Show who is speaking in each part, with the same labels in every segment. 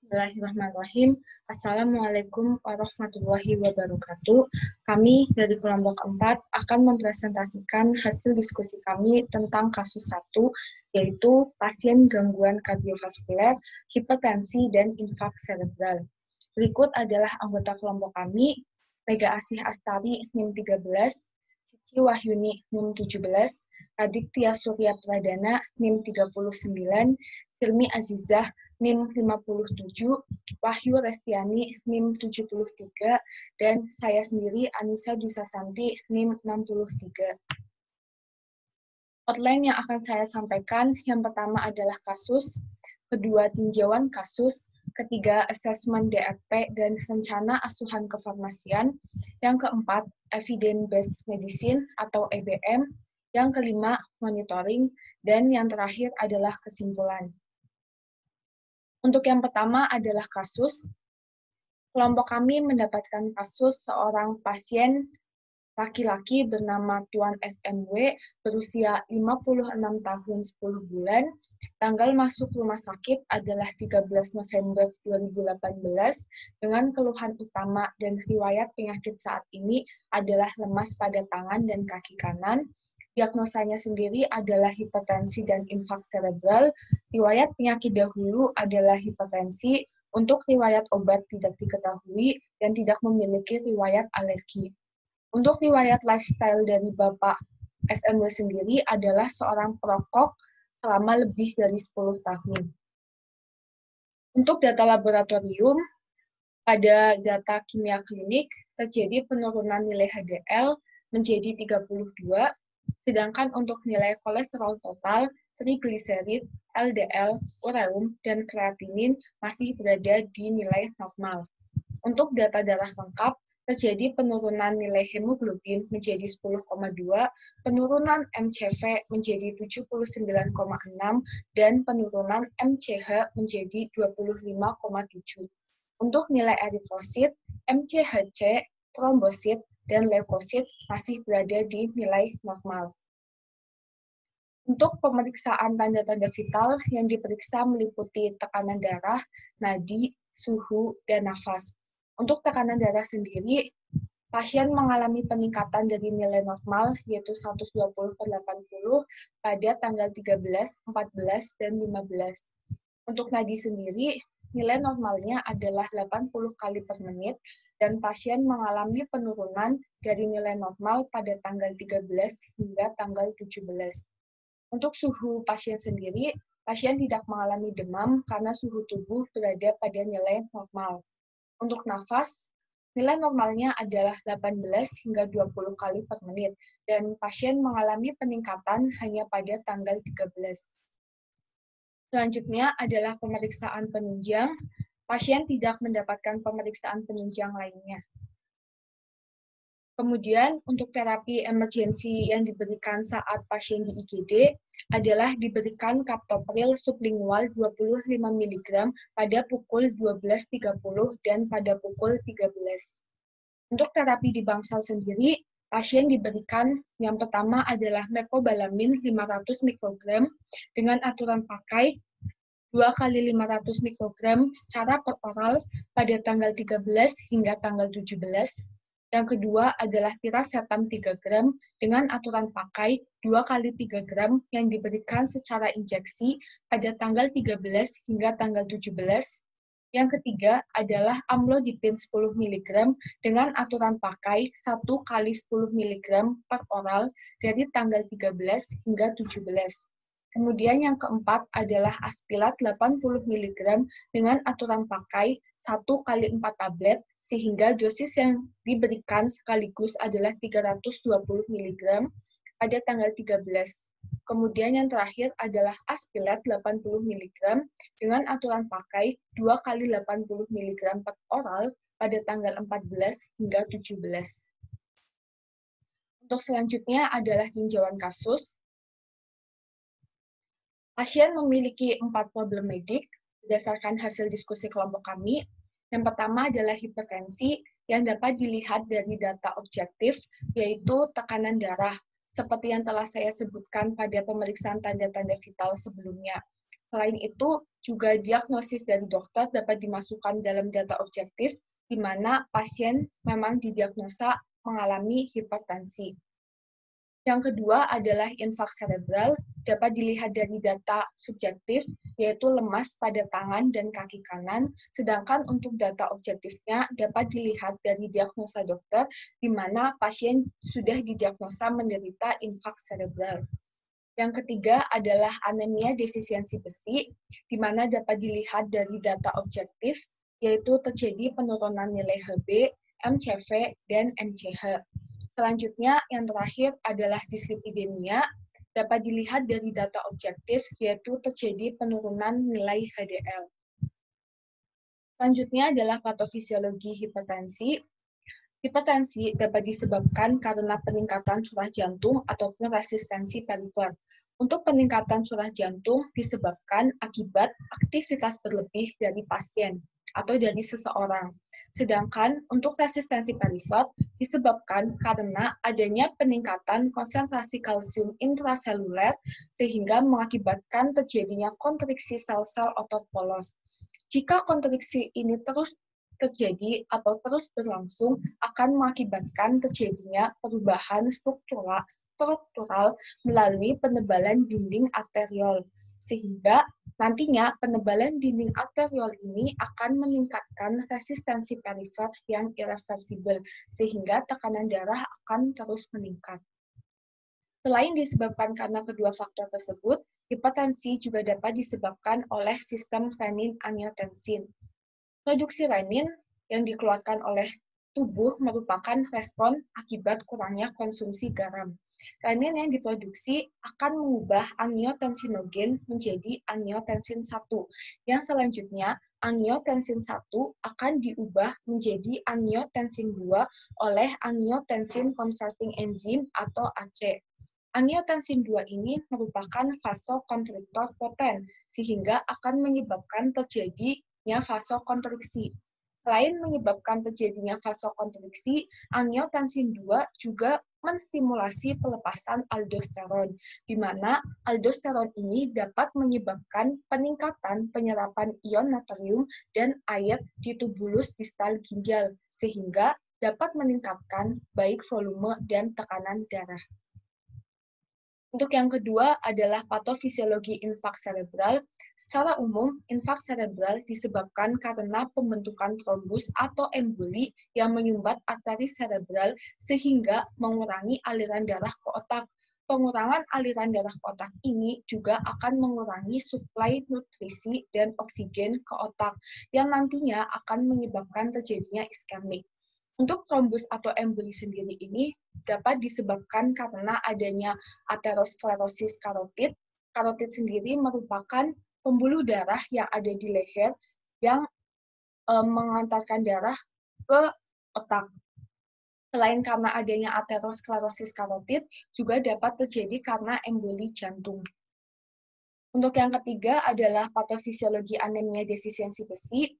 Speaker 1: Bismillahirrahmanirrahim. Assalamualaikum warahmatullahi wabarakatuh. Kami dari kelompok 4 akan mempresentasikan hasil diskusi kami tentang kasus 1, yaitu pasien gangguan kardiovaskuler, hipertensi, dan infak serebral. Berikut adalah anggota kelompok kami: Mega Asih Astari, NIM 13, Cici Wahyuni, NIM 17, Aditya Surya Pradana, NIM 39, Silmi Azizah, NIM 57, Wahyu Restiani, NIM 73, dan saya sendiri, Anissa Dusasanti, NIM 63. Outline yang akan saya sampaikan, yang pertama adalah kasus, kedua tinjauan kasus, ketiga asesmen DRP dan rencana asuhan kefarmasian, yang keempat evidence-based medicine atau EBM, yang kelima monitoring, dan yang terakhir adalah kesimpulan. Untuk yang pertama adalah kasus. Kelompok kami mendapatkan kasus seorang pasien laki-laki bernama Tuan SMW berusia 56 tahun 10 bulan. Tanggal masuk rumah sakit adalah 13 November 2018 dengan keluhan utama dan riwayat penyakit saat ini adalah lemas pada tangan dan kaki kanan. Diagnosanya sendiri adalah hipertensi dan infak serebral. Riwayat penyakit dahulu adalah hipertensi. Untuk riwayat obat tidak diketahui dan tidak memiliki riwayat alergi. Untuk riwayat lifestyle dari Bapak SMW sendiri adalah seorang perokok selama lebih dari 10 tahun. Untuk data laboratorium, pada data kimia klinik terjadi penurunan nilai HDL menjadi 32, sedangkan untuk nilai kolesterol total, trigliserid, LDL, ureum, dan kreatinin masih berada di nilai normal. Untuk data darah lengkap, terjadi penurunan nilai hemoglobin menjadi 10,2, penurunan MCV menjadi 79,6, dan penurunan MCH menjadi 25,7. Untuk nilai eritrosit, MCHC, trombosit, dan leukosit masih berada di nilai normal. Untuk pemeriksaan tanda-tanda vital yang diperiksa meliputi tekanan darah, nadi, suhu, dan nafas. Untuk tekanan darah sendiri, pasien mengalami peningkatan dari nilai normal, yaitu 120/80 pada tanggal 13, 14, dan 15. Untuk nadi sendiri, nilai normalnya adalah 80 kali per menit, dan pasien mengalami penurunan dari nilai normal pada tanggal 13 hingga tanggal 17. Untuk suhu pasien sendiri, pasien tidak mengalami demam karena suhu tubuh berada pada nilai normal. Untuk nafas, nilai normalnya adalah 18 hingga 20 kali per menit, dan pasien mengalami peningkatan hanya pada tanggal 13. Selanjutnya adalah pemeriksaan penunjang. Pasien tidak mendapatkan pemeriksaan penunjang lainnya. Kemudian, untuk terapi emergensi yang diberikan saat pasien di IGD adalah diberikan captopril sublingual 25 mg pada pukul 12.30 dan pada pukul 13. Untuk terapi di bangsal sendiri, pasien diberikan yang pertama adalah mecobalamin 500 mikrogram dengan aturan pakai 2 kali 500 mikrogram secara per oral pada tanggal 13 hingga tanggal 17. Yang kedua adalah piracetam 3 gram dengan aturan pakai 2 kali 3 gram yang diberikan secara injeksi pada tanggal 13 hingga tanggal 17. Yang ketiga adalah amlodipin 10 mg dengan aturan pakai 1 kali 10 mg per oral dari tanggal 13 hingga 17. Kemudian yang keempat adalah aspilat 80 mg dengan aturan pakai 1 kali 4 tablet, sehingga dosis yang diberikan sekaligus adalah 320 mg pada tanggal 13. Kemudian yang terakhir adalah aspilat 80 mg dengan aturan pakai 2 kali 80 mg per oral pada tanggal 14 hingga 17. Untuk selanjutnya adalah tinjauan kasus. Pasien memiliki 4 problem medik berdasarkan hasil diskusi kelompok kami. Yang pertama adalah hipertensi yang dapat dilihat dari data objektif, yaitu tekanan darah, seperti yang telah saya sebutkan pada pemeriksaan tanda-tanda vital sebelumnya. Selain itu, juga diagnosis dari dokter dapat dimasukkan dalam data objektif, di mana pasien memang didiagnosa mengalami hipertensi. Yang kedua adalah infark serebral, dapat dilihat dari data subjektif, yaitu lemas pada tangan dan kaki kanan, sedangkan untuk data objektifnya dapat dilihat dari diagnosa dokter, di mana pasien sudah didiagnosa menderita infark serebral. Yang ketiga adalah anemia defisiensi besi, di mana dapat dilihat dari data objektif, yaitu terjadi penurunan nilai Hb, MCV, dan MCH. Selanjutnya, yang terakhir adalah dislipidemia, dapat dilihat dari data objektif, yaitu terjadi penurunan nilai HDL. Selanjutnya adalah patofisiologi hipertensi. Hipertensi dapat disebabkan karena peningkatan curah jantung ataupun resistensi perifer. Untuk peningkatan curah jantung disebabkan akibat aktivitas berlebih dari pasien atau dari seseorang. Sedangkan untuk resistensi perifer disebabkan karena adanya peningkatan konsentrasi kalsium intraseluler sehingga mengakibatkan terjadinya kontriksi sel-sel otot polos. Jika kontriksi ini terus terjadi atau terus berlangsung akan mengakibatkan terjadinya perubahan struktural melalui penebalan dinding arteriol, sehingga nantinya penebalan dinding arteriol ini akan meningkatkan resistensi perifer yang irreversibel, sehingga tekanan darah akan terus meningkat. Selain disebabkan karena kedua faktor tersebut, hipertensi juga dapat disebabkan oleh sistem renin-angiotensin. Produksi renin yang dikeluarkan oleh tubuh merupakan respon akibat kurangnya konsumsi garam. Renin yang diproduksi akan mengubah angiotensinogen menjadi angiotensin 1, yang selanjutnya angiotensin 1 akan diubah menjadi angiotensin 2 oleh angiotensin converting enzyme atau AC. Angiotensin 2 ini merupakan vasokonstriktor poten, sehingga akan menyebabkan terjadinya vasokonstriksi. Selain menyebabkan terjadinya vasokonstriksi, angiotensin 2 juga menstimulasi pelepasan aldosteron, di mana aldosteron ini dapat menyebabkan peningkatan penyerapan ion natrium dan air di tubulus distal ginjal, sehingga dapat meningkatkan baik volume dan tekanan darah. Untuk yang kedua adalah patofisiologi infark serebral. Secara umum, infark serebral disebabkan karena pembentukan trombus atau emboli yang menyumbat arteri serebral sehingga mengurangi aliran darah ke otak. Pengurangan aliran darah ke otak ini juga akan mengurangi suplai nutrisi dan oksigen ke otak, yang nantinya akan menyebabkan terjadinya iskemik. Untuk trombus atau emboli sendiri ini dapat disebabkan karena adanya aterosklerosis karotid. Karotid sendiri merupakan pembuluh darah yang ada di leher yang mengantarkan darah ke otak. Selain karena adanya aterosklerosis karotid, juga dapat terjadi karena emboli jantung. Untuk yang ketiga adalah patofisiologi anemia defisiensi besi.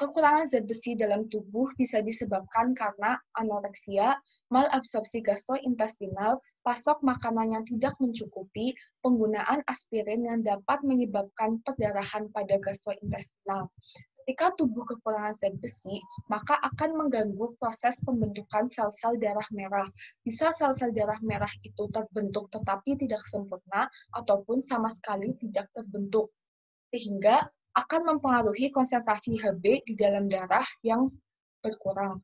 Speaker 1: Kekurangan zat besi dalam tubuh bisa disebabkan karena anoreksia, malabsorpsi gastrointestinal, pasok makanan yang tidak mencukupi, penggunaan aspirin yang dapat menyebabkan perdarahan pada gastrointestinal. Ketika tubuh kekurangan zat besi, maka akan mengganggu proses pembentukan sel-sel darah merah. Bisa sel-sel darah merah itu terbentuk tetapi tidak sempurna, ataupun sama sekali tidak terbentuk, sehingga akan mempengaruhi konsentrasi Hb di dalam darah yang berkurang.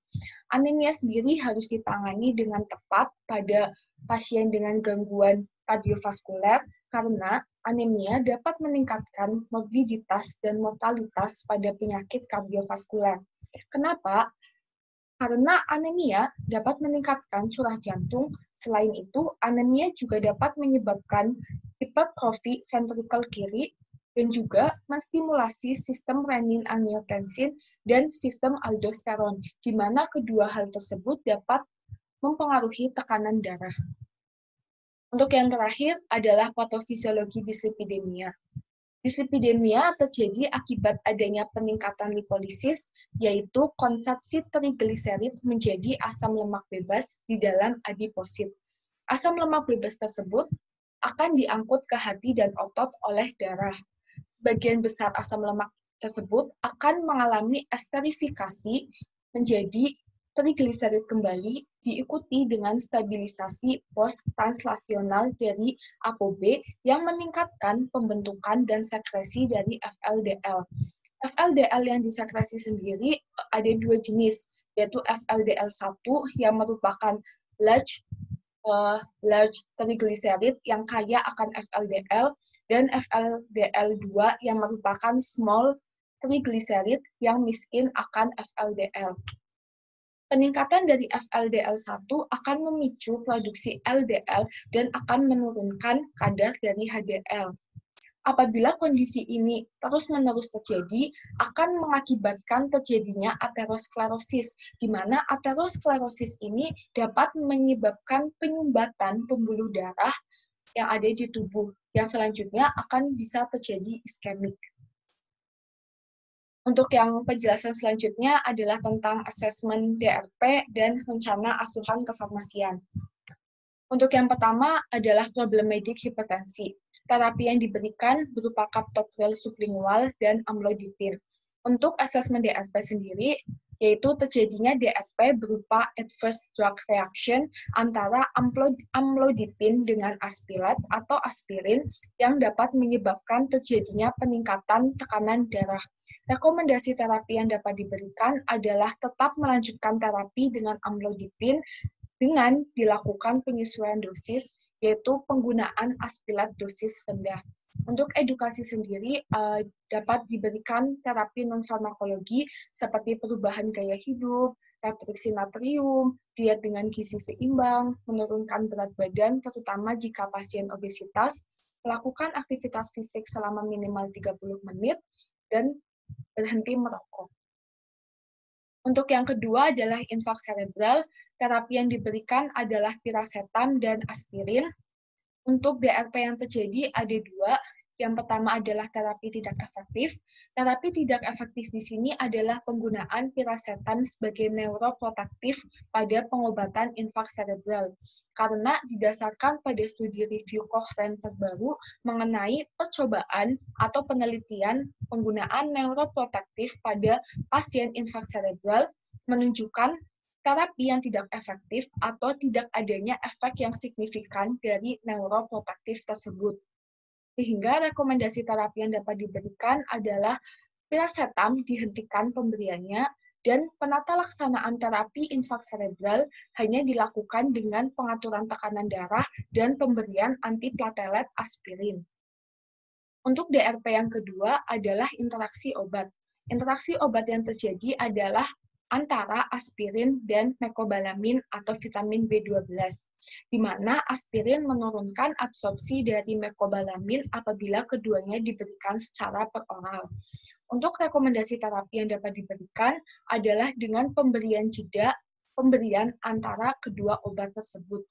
Speaker 1: Anemia sendiri harus ditangani dengan tepat pada pasien dengan gangguan kardiovaskuler karena anemia dapat meningkatkan morbiditas dan mortalitas pada penyakit kardiovaskuler. Kenapa? Karena anemia dapat meningkatkan curah jantung. Selain itu, anemia juga dapat menyebabkan hipertrofi ventrikel kiri dan juga menstimulasi sistem renin-angiotensin dan sistem aldosteron, di mana kedua hal tersebut dapat mempengaruhi tekanan darah. Untuk yang terakhir adalah patofisiologi dislipidemia. Dislipidemia terjadi akibat adanya peningkatan lipolisis, yaitu konversi trigliserid menjadi asam lemak bebas di dalam adiposit. Asam lemak bebas tersebut akan diangkut ke hati dan otot oleh darah. sebagian besar asam lemak tersebut akan mengalami esterifikasi menjadi trigliserid kembali, diikuti dengan stabilisasi post-translasional dari ApoB yang meningkatkan pembentukan dan sekresi dari FLDL. FLDL yang disekresi sendiri ada dua jenis, yaitu FLDL1 yang merupakan large triglycerid yang kaya akan FLDL, dan FLDL2 yang merupakan small triglycerid yang miskin akan FLDL. Peningkatan dari FLDL1 akan memicu produksi LDL dan akan menurunkan kadar dari HDL. Apabila kondisi ini terus-menerus terjadi, akan mengakibatkan terjadinya aterosklerosis, di mana aterosklerosis ini dapat menyebabkan penyumbatan pembuluh darah yang ada di tubuh, yang selanjutnya akan bisa terjadi iskemik. Untuk yang penjelasan selanjutnya adalah tentang asesmen DRP dan rencana asuhan kefarmasian. Untuk yang pertama adalah problematik hipertensi. Terapi yang diberikan berupa captopril sublingual dan amlodipin. Untuk asesmen DRP sendiri, yaitu terjadinya DRP berupa adverse drug reaction antara amlodipin dengan aspirat atau aspirin yang dapat menyebabkan terjadinya peningkatan tekanan darah. Rekomendasi terapi yang dapat diberikan adalah tetap melanjutkan terapi dengan amlodipin dengan dilakukan penyesuaian dosis, yaitu penggunaan aspirat dosis rendah. Untuk edukasi sendiri, dapat diberikan terapi non-farmakologi seperti perubahan gaya hidup, restriksi natrium, diet dengan gizi seimbang, menurunkan berat badan, terutama jika pasien obesitas, melakukan aktivitas fisik selama minimal 30 menit, dan berhenti merokok. Untuk yang kedua adalah infak cerebral. Terapi yang diberikan adalah piracetam dan aspirin. Untuk DRP yang terjadi ada dua. Yang pertama adalah terapi tidak efektif. Terapi tidak efektif di sini adalah penggunaan piracetam sebagai neuroprotektif pada pengobatan infak cerebral. Karena didasarkan pada studi review Cochrane terbaru mengenai percobaan atau penelitian penggunaan neuroprotektif pada pasien infak cerebral menunjukkan terapi yang tidak efektif atau tidak adanya efek yang signifikan dari neuroprotektif tersebut. Sehingga rekomendasi terapi yang dapat diberikan adalah piracetam dihentikan pemberiannya, dan penata laksanaan terapi infak cerebral hanya dilakukan dengan pengaturan tekanan darah dan pemberian antiplatelet aspirin. Untuk DRP yang kedua adalah interaksi obat. Interaksi obat yang terjadi adalah antara aspirin dan mecobalamin atau vitamin B12, di mana aspirin menurunkan absorpsi dari mecobalamin apabila keduanya diberikan secara peroral. Untuk rekomendasi terapi yang dapat diberikan adalah dengan pemberian jeda pemberian antara kedua obat tersebut.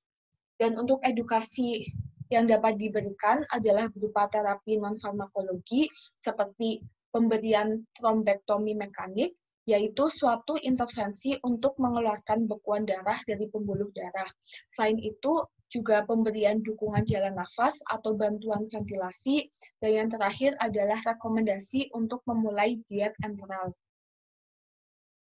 Speaker 1: Dan untuk edukasi yang dapat diberikan adalah berupa terapi non-farmakologi seperti pemberian trombektomi mekanik, yaitu suatu intervensi untuk mengeluarkan bekuan darah dari pembuluh darah. Selain itu, juga pemberian dukungan jalan nafas atau bantuan ventilasi, dan yang terakhir adalah rekomendasi untuk memulai diet enteral.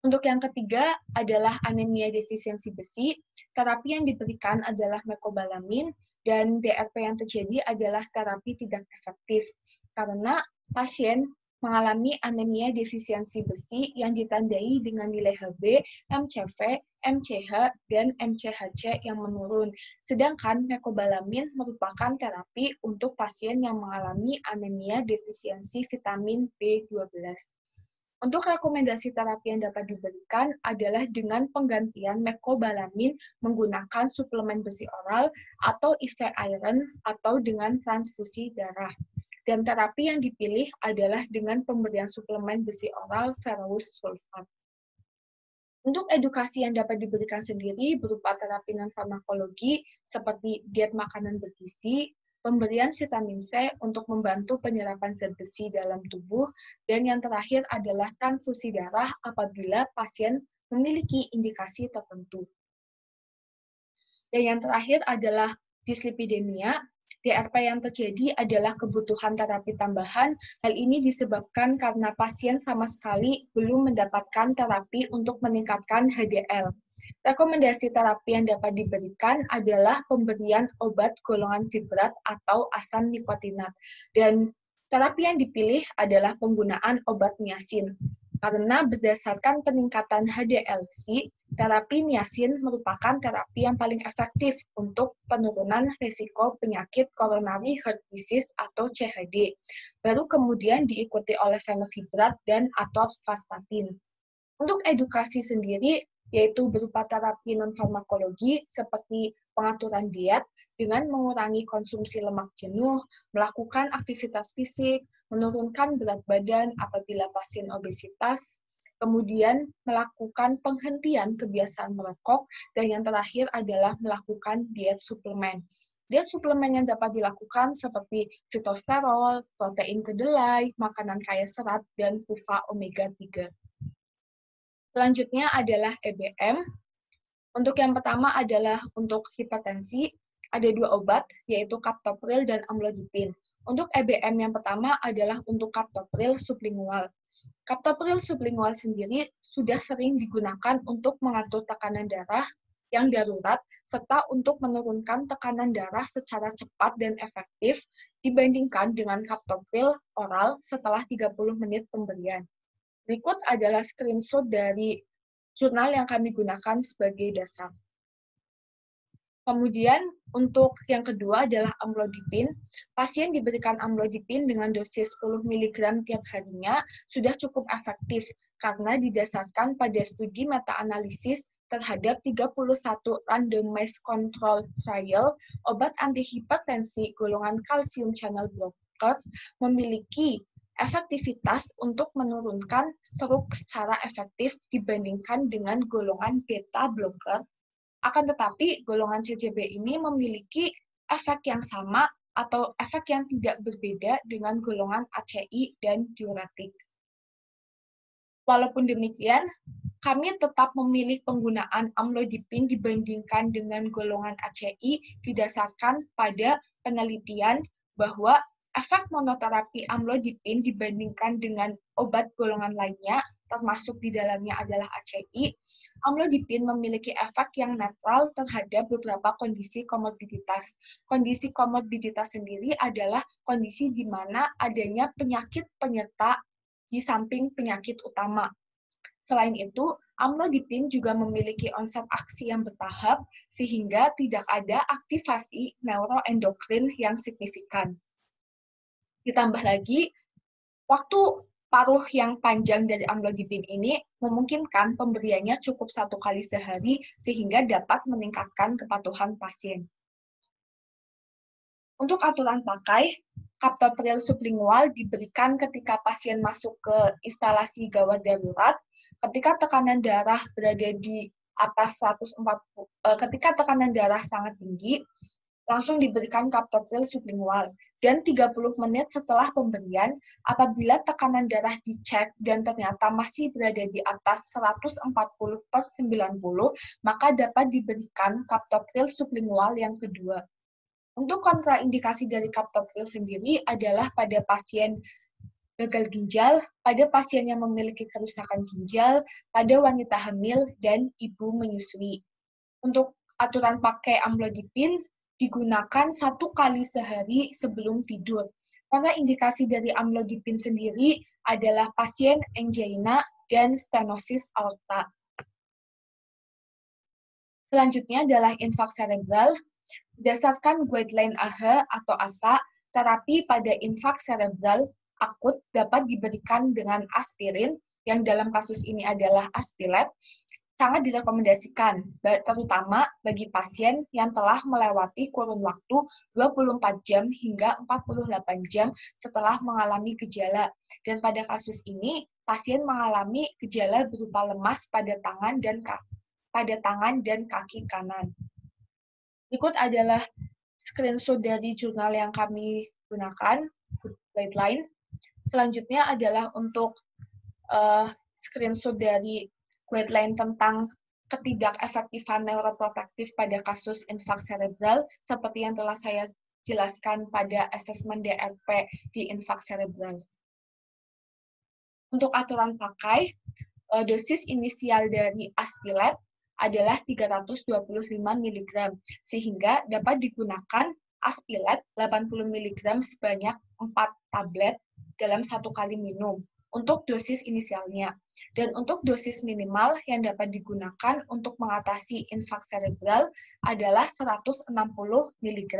Speaker 1: Untuk yang ketiga adalah anemia defisiensi besi. Terapi yang diberikan adalah mecobalamin, dan DRP yang terjadi adalah terapi tidak efektif karena pasien mengalami anemia defisiensi besi yang ditandai dengan nilai Hb, MCV, MCH, dan MCHC yang menurun. Sedangkan mecobalamin merupakan terapi untuk pasien yang mengalami anemia defisiensi vitamin B12. Untuk rekomendasi terapi yang dapat diberikan adalah dengan penggantian mecobalamin menggunakan suplemen besi oral atau IV iron atau dengan transfusi darah. Dan terapi yang dipilih adalah dengan pemberian suplemen besi oral ferrous sulfat. Untuk edukasi yang dapat diberikan sendiri berupa terapi non-farmakologi seperti diet makanan bergizi, pemberian vitamin C untuk membantu penyerapan zat besi dalam tubuh, dan yang terakhir adalah transfusi darah apabila pasien memiliki indikasi tertentu. Dan yang terakhir adalah dislipidemia. DRP yang terjadi adalah kebutuhan terapi tambahan. Hal ini disebabkan karena pasien sama sekali belum mendapatkan terapi untuk meningkatkan HDL. Rekomendasi terapi yang dapat diberikan adalah pemberian obat golongan fibrat atau asam nikotinat. Dan terapi yang dipilih adalah penggunaan obat niacin. Karena berdasarkan peningkatan HDL-C, terapi niacin merupakan terapi yang paling efektif untuk penurunan risiko penyakit coronary heart disease atau CHD. Baru kemudian diikuti oleh fenofibrat dan atorvastatin. Untuk edukasi sendiri, yaitu berupa terapi non-farmakologi seperti pengaturan diet dengan mengurangi konsumsi lemak jenuh, melakukan aktivitas fisik, menurunkan berat badan apabila pasien obesitas, kemudian melakukan penghentian kebiasaan merokok, dan yang terakhir adalah melakukan diet suplemen. Diet suplemen yang dapat dilakukan seperti fitosterol, protein kedelai, makanan kaya serat, dan PUFA omega 3. Selanjutnya adalah EBM. Untuk yang pertama adalah untuk hipertensi, ada 2 obat, yaitu captopril dan amlodipin. Untuk EBM yang pertama adalah untuk captopril sublingual. Captopril sublingual sendiri sudah sering digunakan untuk mengatur tekanan darah yang darurat, serta untuk menurunkan tekanan darah secara cepat dan efektif dibandingkan dengan captopril oral setelah 30 menit pemberian. Berikut adalah screenshot dari jurnal yang kami gunakan sebagai dasar. Kemudian, untuk yang kedua adalah amlodipin. Pasien diberikan amlodipin dengan dosis 10 mg tiap harinya sudah cukup efektif karena didasarkan pada studi meta-analisis terhadap 31 randomized control trial, obat antihipertensi golongan kalsium channel blocker memiliki efektivitas untuk menurunkan stroke secara efektif dibandingkan dengan golongan beta blocker. Akan tetapi, golongan CCB ini memiliki efek yang sama atau efek yang tidak berbeda dengan golongan ACI dan diuretik. Walaupun demikian, kami tetap memilih penggunaan amlodipin dibandingkan dengan golongan ACI didasarkan pada penelitian bahwa efek monoterapi amlodipin dibandingkan dengan obat golongan lainnya, termasuk di dalamnya adalah ACI, amlodipin memiliki efek yang netral terhadap beberapa kondisi komorbiditas. Kondisi komorbiditas sendiri adalah kondisi di mana adanya penyakit penyerta di samping penyakit utama. Selain itu, amlodipin juga memiliki onset aksi yang bertahap, sehingga tidak ada aktivasi neuroendokrin yang signifikan. Ditambah lagi, waktu paruh yang panjang dari amlodipin ini memungkinkan pemberiannya cukup 1 kali sehari sehingga dapat meningkatkan kepatuhan pasien. Untuk aturan pakai, captopril sublingual diberikan ketika pasien masuk ke instalasi gawat darurat, ketika tekanan darah berada di atas 140, ketika tekanan darah sangat tinggi, langsung diberikan captopril sublingual. Dan 30 menit setelah pemberian, apabila tekanan darah dicek dan ternyata masih berada di atas 140/90, maka dapat diberikan captopril sublingual yang kedua. Untuk kontraindikasi dari captopril sendiri adalah pada pasien gagal ginjal, pada pasien yang memiliki kerusakan ginjal, pada wanita hamil, dan ibu menyusui. Untuk aturan pakai amlodipin, digunakan 1 kali sehari sebelum tidur. Kontraindikasi dari amlodipin sendiri adalah pasien angina dan stenosis aorta. Selanjutnya adalah infak cerebral. Berdasarkan guideline AHA atau ASA, terapi pada infak cerebral akut dapat diberikan dengan aspirin, yang dalam kasus ini adalah Aspilep, sangat direkomendasikan, terutama bagi pasien yang telah melewati kurun waktu 24 jam hingga 48 jam setelah mengalami gejala. Dan pada kasus ini, pasien mengalami gejala berupa lemas pada tangan dan kaki kanan. Berikut adalah screenshot dari jurnal yang kami gunakan, guideline. Selanjutnya adalah untuk screenshot dari guideline tentang ketidakefektifan neuroprotektif pada kasus infak cerebral, seperti yang telah saya jelaskan pada asesmen DRP di infak serebral. Untuk aturan pakai, dosis inisial dari Aspilet adalah 325 mg, sehingga dapat digunakan Aspilet 80 mg sebanyak 4 tablet dalam 1 kali minum untuk dosis inisialnya. Dan untuk dosis minimal yang dapat digunakan untuk mengatasi infak serebral adalah 160 mg,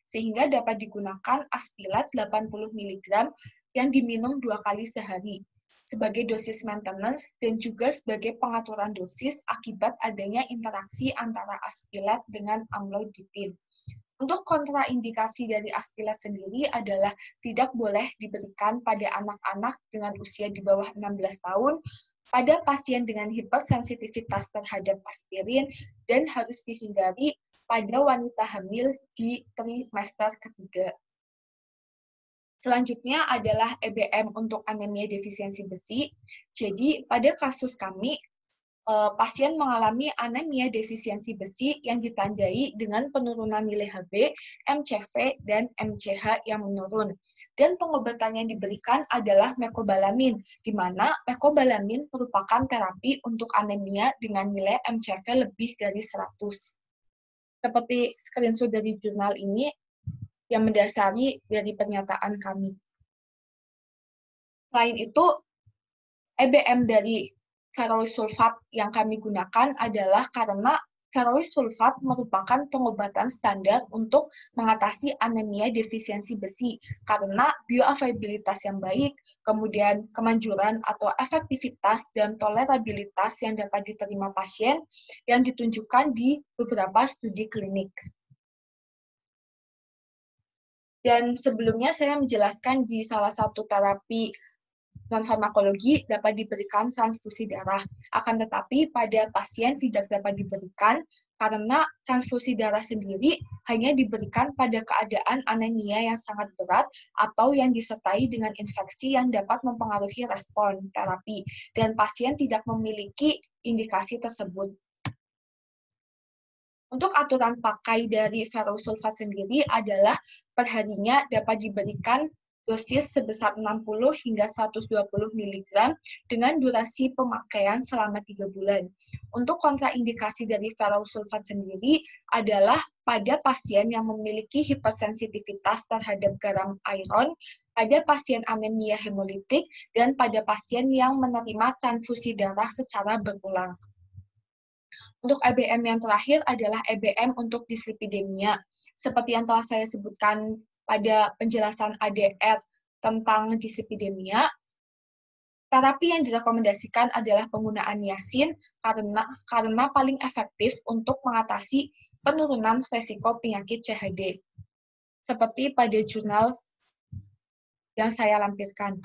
Speaker 1: sehingga dapat digunakan Aspilet 80 mg yang diminum 2 kali sehari sebagai dosis maintenance dan juga sebagai pengaturan dosis akibat adanya interaksi antara Aspilet dengan amlodipin. Untuk kontraindikasi dari Aspilet sendiri adalah tidak boleh diberikan pada anak-anak dengan usia di bawah 16 tahun, pada pasien dengan hipersensitivitas terhadap aspirin, dan harus dihindari pada wanita hamil di trimester ketiga. Selanjutnya adalah EBM untuk anemia defisiensi besi. Jadi, pada kasus kami, pasien mengalami anemia defisiensi besi yang ditandai dengan penurunan nilai Hb, MCV, dan MCH yang menurun. Dan pengobatan yang diberikan adalah mecobalamin, di mana mecobalamin merupakan terapi untuk anemia dengan nilai MCV lebih dari 100. Seperti screenshot dari jurnal ini, yang mendasari dari pernyataan kami. Selain itu, EBM dari ferois sulfat yang kami gunakan adalah karena ferois sulfat merupakan pengobatan standar untuk mengatasi anemia defisiensi besi karena bioavailabilitas yang baik, kemudian kemanjuran atau efektivitas dan tolerabilitas yang dapat diterima pasien yang ditunjukkan di beberapa studi klinik. Dan sebelumnya saya menjelaskan di salah satu terapi non-farmakologi dapat diberikan transfusi darah. Akan tetapi pada pasien tidak dapat diberikan karena transfusi darah sendiri hanya diberikan pada keadaan anemia yang sangat berat atau yang disertai dengan infeksi yang dapat mempengaruhi respon terapi, dan pasien tidak memiliki indikasi tersebut. Untuk aturan pakai dari ferois sulfat sendiri adalah perharinya dapat diberikan dosis sebesar 60 hingga 120 mg dengan durasi pemakaian selama 3 bulan. Untuk kontraindikasi dari ferois sulfat sendiri adalah pada pasien yang memiliki hipersensitivitas terhadap garam iron, pada pasien anemia hemolitik, dan pada pasien yang menerima transfusi darah secara berulang. Untuk EBM yang terakhir adalah EBM untuk dislipidemia. Seperti yang telah saya sebutkan pada penjelasan ADR tentang dislipidemia, terapi yang direkomendasikan adalah penggunaan niacin karena paling efektif untuk mengatasi penurunan resiko penyakit CHD. Seperti pada jurnal yang saya lampirkan.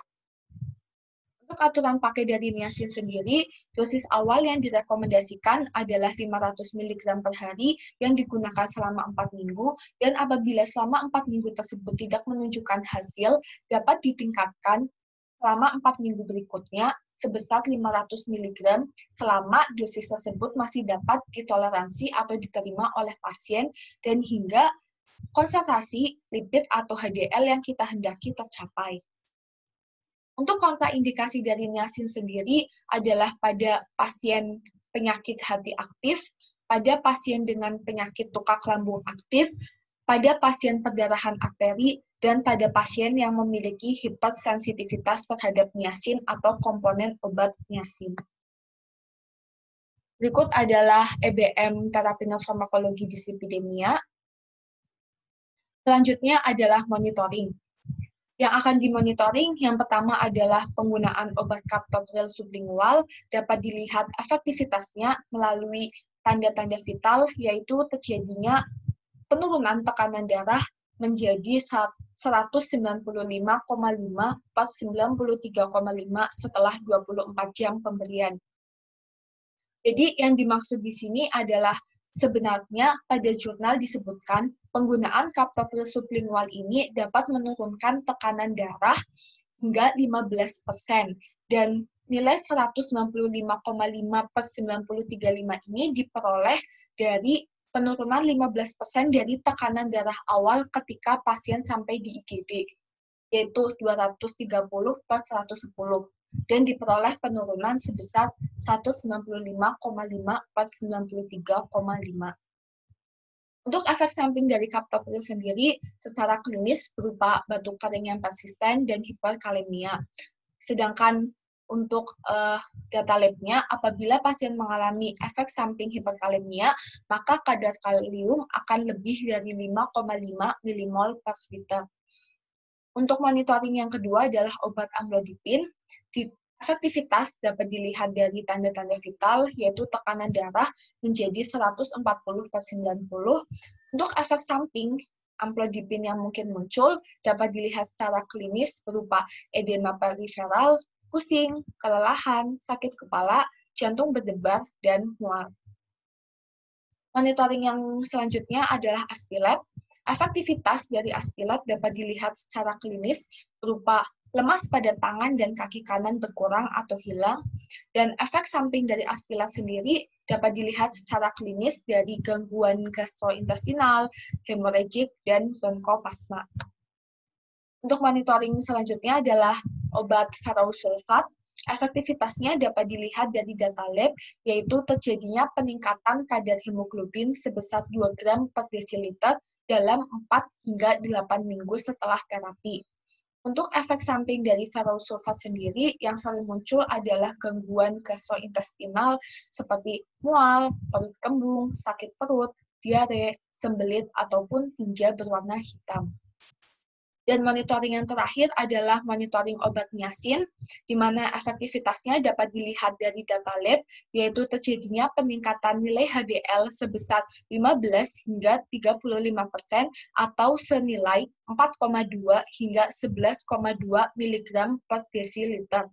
Speaker 1: Untuk aturan pakai dari niacin sendiri, dosis awal yang direkomendasikan adalah 500 mg per hari yang digunakan selama 4 minggu, dan apabila selama 4 minggu tersebut tidak menunjukkan hasil, dapat ditingkatkan selama 4 minggu berikutnya sebesar 500 mg selama dosis tersebut masih dapat ditoleransi atau diterima oleh pasien dan hingga konsentrasi lipid atau HDL yang kita hendaki tercapai. Untuk kontraindikasi dari niacin sendiri adalah pada pasien penyakit hati aktif, pada pasien dengan penyakit tukak lambung aktif, pada pasien perdarahan arteri, dan pada pasien yang memiliki hipersensitivitas terhadap niacin atau komponen obat niacin. Berikut adalah EBM terapi non-farmakologi dislipidemia. Selanjutnya adalah monitoring. Yang akan dimonitoring, yang pertama adalah penggunaan obat captopril sublingual, dapat dilihat efektivitasnya melalui tanda-tanda vital, yaitu terjadinya penurunan tekanan darah menjadi 195,5 per 93,5 setelah 24 jam pemberian. Jadi yang dimaksud di sini adalah sebenarnya pada jurnal disebutkan penggunaan captopril sublingual ini dapat menurunkan tekanan darah hingga 15%, dan nilai 195,5 per 93,5 ini diperoleh dari penurunan 15% dari tekanan darah awal ketika pasien sampai di IGD, yaitu 230/110, dan diperoleh penurunan sebesar 195,5/93,5. Untuk efek samping dari captopril sendiri, secara klinis berupa batuk kering yang persisten dan hiperkalemia. Sedangkan untuk data labnya, apabila pasien mengalami efek samping hiperkalemia, maka kadar kalium akan lebih dari 5,5 milimol per liter. Untuk monitoring yang kedua adalah obat amlodipin. Efektivitas dapat dilihat dari tanda-tanda vital, yaitu tekanan darah menjadi 140/90. Untuk efek samping amlodipin yang mungkin muncul dapat dilihat secara klinis berupa edema periferal, pusing, kelelahan, sakit kepala, jantung berdebar, dan mual. Monitoring yang selanjutnya adalah Aspilab. Efektivitas dari Aspilab dapat dilihat secara klinis berupa lemas pada tangan dan kaki kanan berkurang atau hilang, dan efek samping dari Aspilab sendiri dapat dilihat secara klinis dari gangguan gastrointestinal, hemoragik, dan bronkospasma. Untuk monitoring selanjutnya adalah obat furosulfat. Efektivitasnya dapat dilihat dari data lab, yaitu terjadinya peningkatan kadar hemoglobin sebesar 2 gram per desiliter dalam 4 hingga 8 minggu setelah terapi. Untuk efek samping dari furosulfat sendiri, yang sering muncul adalah gangguan gastrointestinal seperti mual, perut kembung, sakit perut, diare, sembelit, ataupun tinja berwarna hitam. Dan monitoring yang terakhir adalah monitoring obat niacin, di mana efektivitasnya dapat dilihat dari data lab, yaitu terjadinya peningkatan nilai HDL sebesar 15 hingga 35% atau senilai 4,2 hingga 11,2 mg per desiliter.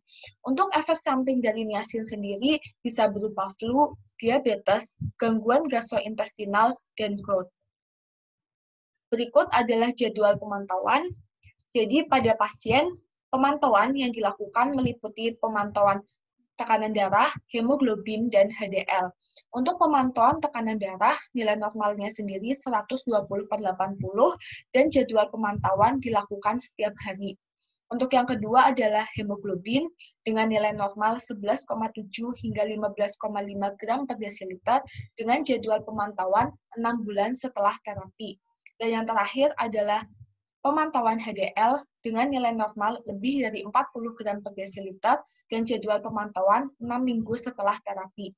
Speaker 1: Untuk efek samping dari niacin sendiri bisa berupa flu, diabetes, gangguan gastrointestinal, dan GERD. Berikut adalah jadwal pemantauan. Jadi pada pasien, pemantauan yang dilakukan meliputi pemantauan tekanan darah, hemoglobin, dan HDL. Untuk pemantauan tekanan darah, nilai normalnya sendiri 120/80, dan jadwal pemantauan dilakukan setiap hari. Untuk yang kedua adalah hemoglobin dengan nilai normal 11,7 hingga 15,5 gram per desiliter dengan jadwal pemantauan 6 bulan setelah terapi. Dan yang terakhir adalah pemantauan HDL dengan nilai normal lebih dari 40 gram per desiliter dan jadwal pemantauan 6 minggu setelah terapi.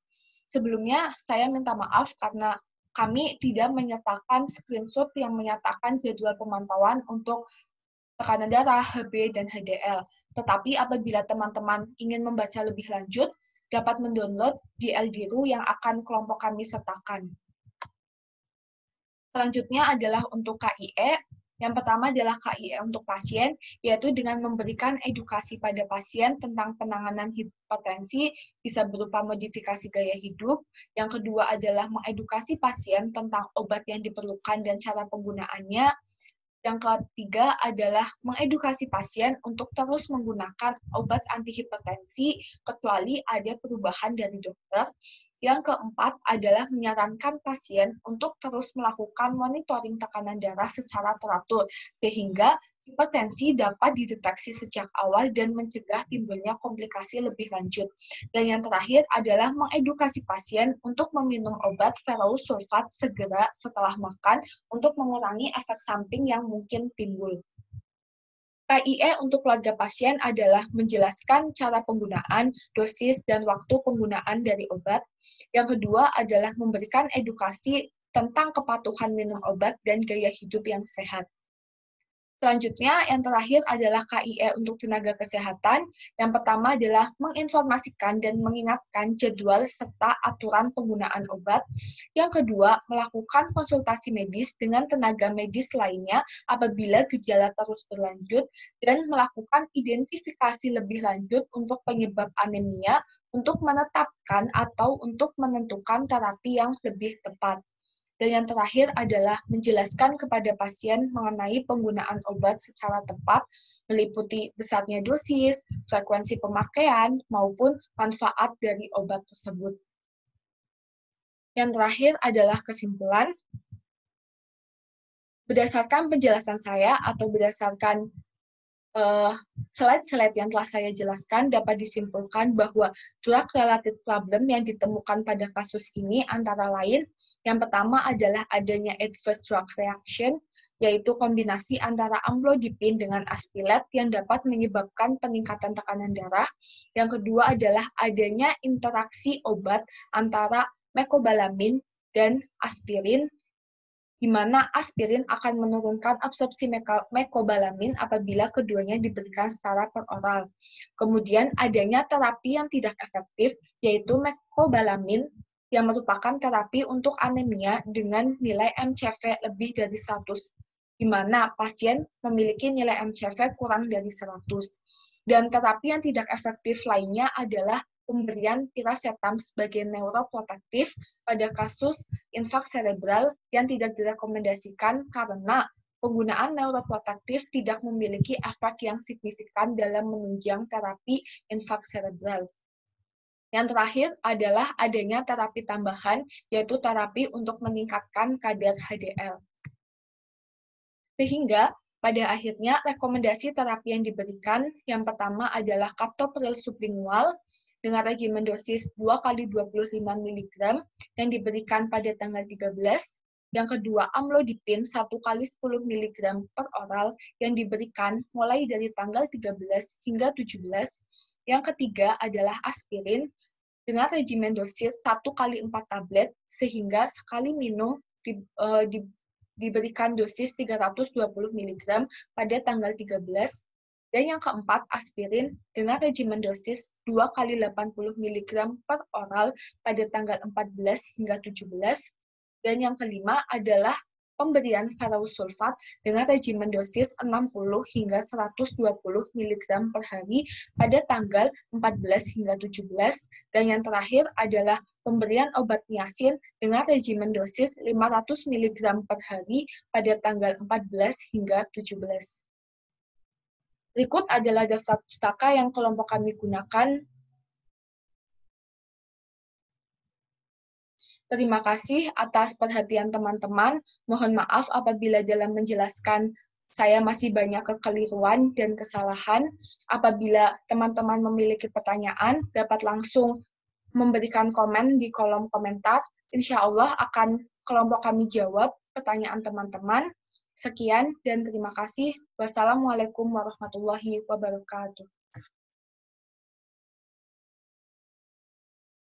Speaker 1: Sebelumnya, saya minta maaf karena kami tidak menyertakan screenshot yang menyatakan jadwal pemantauan untuk tekanan darah, HB, dan HDL. Tetapi apabila teman-teman ingin membaca lebih lanjut, dapat mendownload di LDRU yang akan kelompok kami sertakan. Selanjutnya adalah untuk KIE. Yang pertama adalah KIE untuk pasien, yaitu dengan memberikan edukasi pada pasien tentang penanganan hipertensi, bisa berupa modifikasi gaya hidup. Yang kedua adalah mengedukasi pasien tentang obat yang diperlukan dan cara penggunaannya. Yang ketiga adalah mengedukasi pasien untuk terus menggunakan obat antihipertensi, kecuali ada perubahan dari dokter. Yang keempat adalah menyarankan pasien untuk terus melakukan monitoring tekanan darah secara teratur, sehingga hipertensi dapat dideteksi sejak awal dan mencegah timbulnya komplikasi lebih lanjut. Dan yang terakhir adalah mengedukasi pasien untuk meminum obat furosulfat segera setelah makan untuk mengurangi efek samping yang mungkin timbul. KIE untuk keluarga pasien adalah menjelaskan cara penggunaan, dosis, dan waktu penggunaan dari obat. Yang kedua adalah memberikan edukasi tentang kepatuhan minum obat dan gaya hidup yang sehat. Selanjutnya, yang terakhir adalah KIE untuk tenaga kesehatan. Yang pertama adalah menginformasikan dan mengingatkan jadwal serta aturan penggunaan obat. Yang kedua, melakukan konsultasi medis dengan tenaga medis lainnya apabila gejala terus berlanjut, dan melakukan identifikasi lebih lanjut untuk penyebab anemia untuk menetapkan atau untuk menentukan terapi yang lebih tepat. Dan yang terakhir adalah menjelaskan kepada pasien mengenai penggunaan obat secara tepat, meliputi besarnya dosis, frekuensi pemakaian, maupun manfaat dari obat tersebut. Yang terakhir adalah kesimpulan. Berdasarkan penjelasan saya atau berdasarkan slide-slide yang telah saya jelaskan, dapat disimpulkan bahwa drug-related problem yang ditemukan pada kasus ini antara lain, yang pertama adalah adanya adverse drug reaction, yaitu kombinasi antara amlodipin dengan aspilat yang dapat menyebabkan peningkatan tekanan darah. Yang kedua adalah adanya interaksi obat antara mecobalamin dan aspirin, di mana aspirin akan menurunkan absorpsi mecobalamin apabila keduanya diberikan secara peroral. Kemudian adanya terapi yang tidak efektif, yaitu mecobalamin, yang merupakan terapi untuk anemia dengan nilai MCV lebih dari 100, di mana pasien memiliki nilai MCV kurang dari 100. Dan terapi yang tidak efektif lainnya adalah pemberian piracetam sebagai neuroprotektif pada kasus infak cerebral yang tidak direkomendasikan karena penggunaan neuroprotektif tidak memiliki efek yang signifikan dalam menunjang terapi infak cerebral. Yang terakhir adalah adanya terapi tambahan, yaitu terapi untuk meningkatkan kadar HDL. Sehingga pada akhirnya rekomendasi terapi yang diberikan yang pertama adalah captopril sublingual dengan regimen dosis 2 kali 25 mg yang diberikan pada tanggal 13. Yang kedua, amlodipin 1 kali 10 mg per oral yang diberikan mulai dari tanggal 13 hingga 17. Yang ketiga adalah aspirin dengan regimen dosis 1 kali 4 tablet, sehingga sekali minum diberikan dosis 320 mg pada tanggal 13. Dan yang keempat, aspirin dengan regimen dosis 2 kali 80 mg per oral pada tanggal 14 hingga 17. Dan yang kelima adalah pemberian ferrous sulfat dengan regimen dosis 60 hingga 120 mg per hari pada tanggal 14 hingga 17. Dan yang terakhir adalah pemberian obat niacin dengan regimen dosis 500 mg per hari pada tanggal 14 hingga 17. Berikut adalah daftar pustaka yang kelompok kami gunakan. Terima kasih atas perhatian teman-teman. Mohon maaf apabila dalam menjelaskan saya masih banyak kekeliruan dan kesalahan. Apabila teman-teman memiliki pertanyaan, dapat langsung memberikan komen di kolom komentar. Insya Allah akan kelompok kami jawab pertanyaan teman-teman. Sekian dan terima kasih. Wassalamualaikum warahmatullahi wabarakatuh.